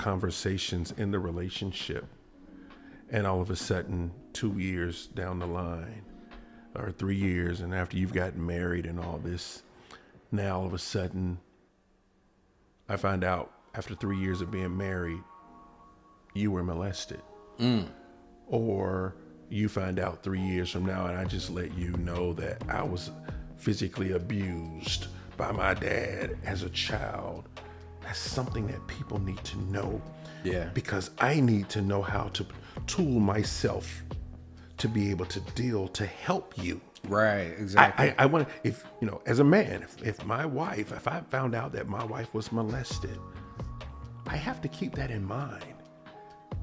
conversations in the relationship, and all of a sudden 2 years down the line or 3 years, and after you've gotten married and all this, now all of a sudden I find out after 3 years of being married you were molested. Or you find out 3 years from now and I just let you know that I was physically abused by my dad as a child. That's something that people need to know. Yeah. Because I need to know how to tool myself to be able to deal, to help you. Right, exactly. I want to, if, you know, as a man, if I found out that my wife was molested, I have to keep that in mind,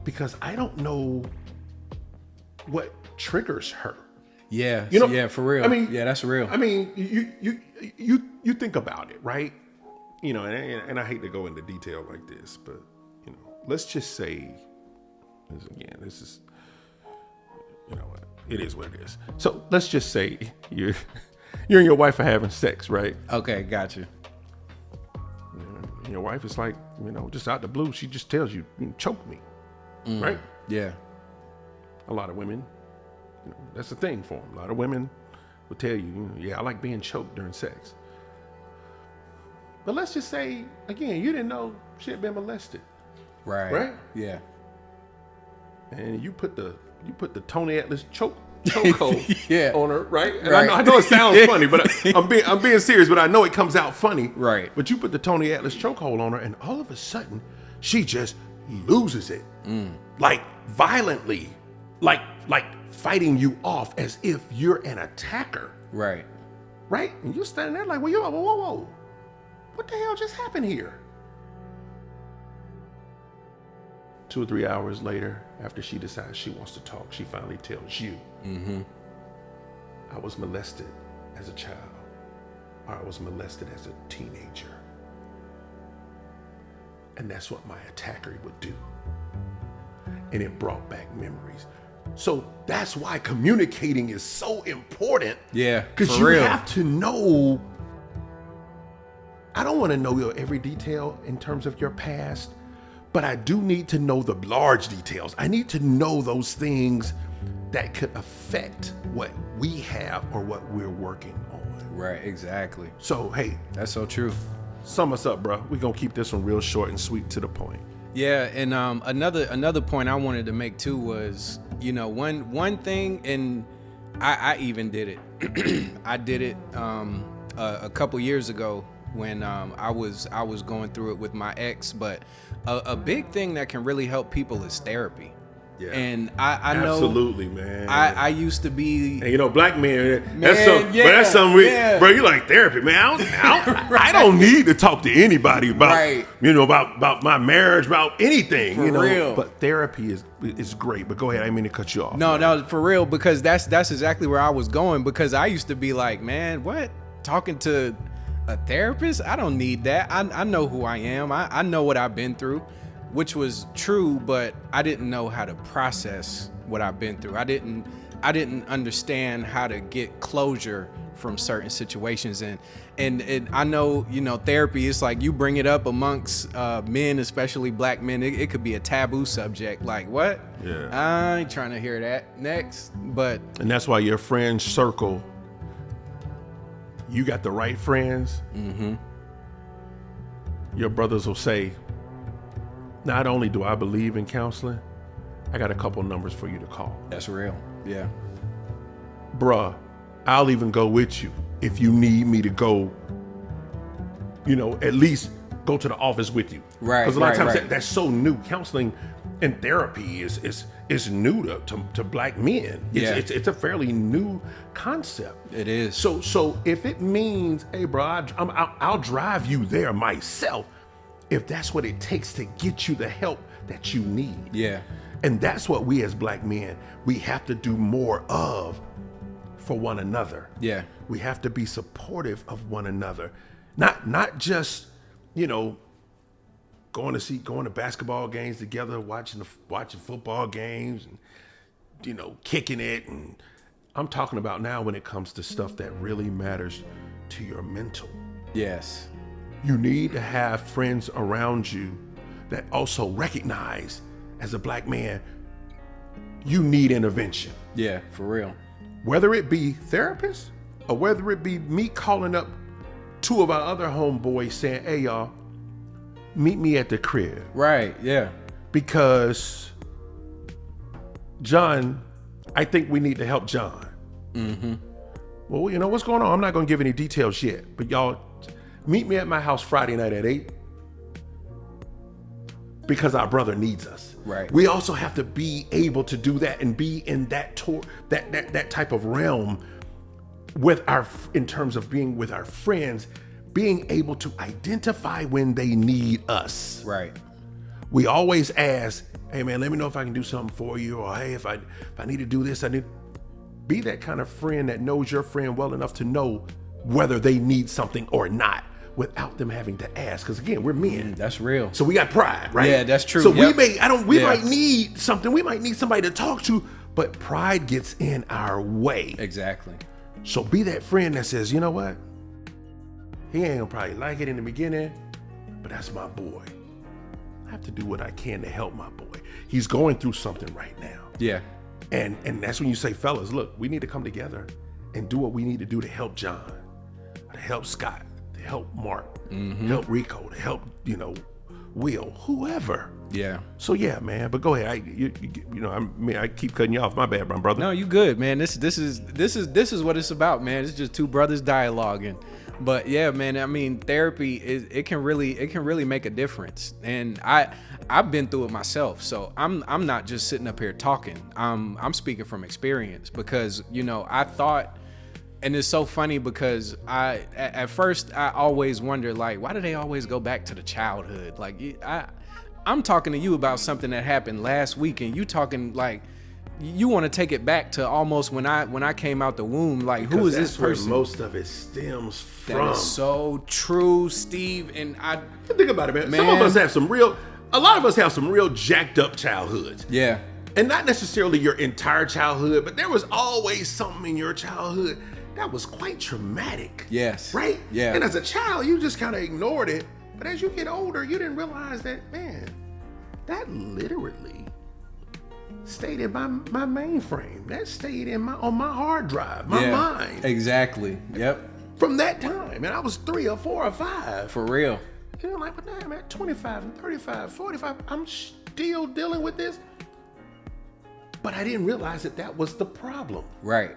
because I don't know what triggers her. Yeah, you know, yeah, for real. I mean, yeah, that's real. I mean, you think about it, right? You know, and I hate to go into detail like this, but you know, let's just say, this is, you know, it is what it is. So let's just say you and your wife are having sex, right? Okay, got you. And your wife is like, you know, just out the blue, she just tells you, choke me, right? Yeah. A lot of women, you know, that's the thing for them. A lot of women will tell you, yeah, I like being choked during sex. But let's just say, again, you didn't know she had been molested. Right. Yeah. And you put the Tony Atlas chokehold Yeah. on her, right? And Right. I know it sounds funny, but I'm being serious, but I know it comes out funny. Right. But you put the Tony Atlas chokehold on her, and all of a sudden, she just loses it. Like violently, like fighting you off as if you're an attacker. Right. Right? And you're standing there like, whoa. What the hell just happened here? 2 or 3 hours later, after she decides she wants to talk, she finally tells you, I was molested as a child, or I was molested as a teenager. And that's what my attacker would do. And it brought back memories. So that's why communicating is so important. Yeah, because you have to know. I don't want to know every detail in terms of your past, but I do need to know the large details. I need to know those things that could affect what we have or what we're working on. Right, exactly. So, hey. That's so true. Sum us up, bro. We're going to keep this one real short and sweet to the point. Yeah, and another point I wanted to make too was, you know, one thing, and I even did it. I did it a couple years ago when I was going through it with my ex. But a big thing that can really help people is therapy. Yeah. And I know absolutely, man. I used to be, and you know, black men. That's something. Bro, you like therapy, man. I don't need to talk to anybody about you know about my marriage, about anything. For you know, real. But therapy is great. But go ahead. I didn't mean to cut you off. No, for real, because that's exactly where I was going. Because I used to be like, man, what? Talking to a therapist? I don't need that. I know who I am. I know what I've been through. Which was true, but I didn't know how to process what I've been through. I didn't understand how to get closure from certain situations. And I know, you know, therapy is like, you bring it up amongst men, especially black men. It could be a taboo subject. Like, what? Yeah. I ain't trying to hear that. Next. And that's why your friend circle, you got the right friends. Mm-hmm. Your brothers will say, not only do I believe in counseling, I got a couple numbers for you to call. That's real. Yeah. Bruh, I'll even go with you if you need me to go, you know, at least go to the office with you. Right. Because a lot of times that's so new. Counseling and therapy is new to black men. It's a fairly new concept. It is. So if it means, hey, bro, I'll drive you there myself, if that's what it takes to get you the help that you need. Yeah. And that's what we as black men, we have to do more of for one another. Yeah. We have to be supportive of one another. Not just, you know, going to basketball games together, watching football games and, you know, kicking it. And I'm talking about now when it comes to stuff that really matters to your mental. Yes. You need to have friends around you that also recognize as a black man, you need intervention. Yeah, for real. Whether it be therapists or whether it be me calling up two of our other homeboys saying, hey, y'all, meet me at the crib. Right, yeah. Because John, I think we need to help John. Mm-hmm. Well, you know, what's going on? I'm not going to give any details yet, but y'all meet me at my house Friday night at 8 because our brother needs us. Right. We also have to be able to do that and be in that that type of realm with in terms of being with our friends, being able to identify when they need us. Right. We always ask, hey man, let me know if I can do something for you, or hey, if I need to do this, I need. Be that kind of friend that knows your friend well enough to know whether they need something or not without them having to ask. Because again, we're men. That's real. So we got pride, right? Yeah, that's true. So Yep. we might need something. We might need somebody to talk to, but pride gets in our way. Exactly. So be that friend that says, you know what? He ain't gonna probably like it in the beginning, but that's my boy. I have to do what I can to help my boy. He's going through something right now. Yeah. And that's when you say, fellas, look, we need to come together and do what we need to do to help John, to help Scott, to help Mark, help Rico, to help, Will, whoever. Yeah. So yeah, man. But go ahead. I keep cutting you off. My bad, my brother. No, you good, man. This is what it's about, man. It's just two brothers dialoguing. But yeah, man, I mean, therapy it can really make a difference. And I've been through it myself. So I'm not just sitting up here talking. I'm speaking from experience because, I thought, and it's so funny because at first I always wonder, like, why do they always go back to the childhood? Like I'm talking to you about something that happened last week and you talking like you want to take it back to almost when I came out the womb. Like, who is this person? Where most of it stems from. That is so true, Steve. And think about it, man. Some of us have a lot of us have some real jacked up childhoods. Yeah. And not necessarily your entire childhood, but there was always something in your childhood that was quite traumatic. Yes. Right? Yeah. And as a child, you just kind of ignored it. But as you get older, you didn't realize that, man, that literally stayed in my mainframe. That stayed on my hard drive, my mind. Exactly. Yep. From that time. And I was 3 or 4 or 5. For real. Like, but damn, at 25 and 35, 45, I'm still dealing with this. But I didn't realize that was the problem. Right.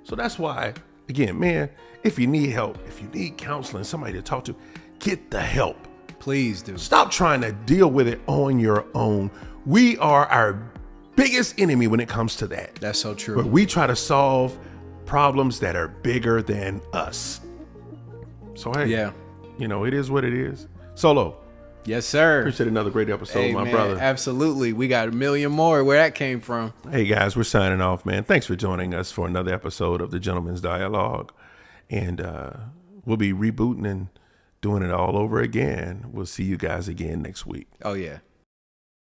So that's why, again, man, if you need help, if you need counseling, somebody to talk to, get the help. Please do. Stop trying to deal with it on your own. We are our biggest enemy when it comes to that. That's so true. But we try to solve problems that are bigger than us. So, hey, it is what it is. Solo. Yes, sir. Appreciate another great episode, hey, my man, brother. Absolutely. We got a million more where that came from. Hey, guys, we're signing off, man. Thanks for joining us for another episode of the Gentleman's Dialogue. And we'll be rebooting and doing it all over again. We'll see you guys again next week. Oh, yeah.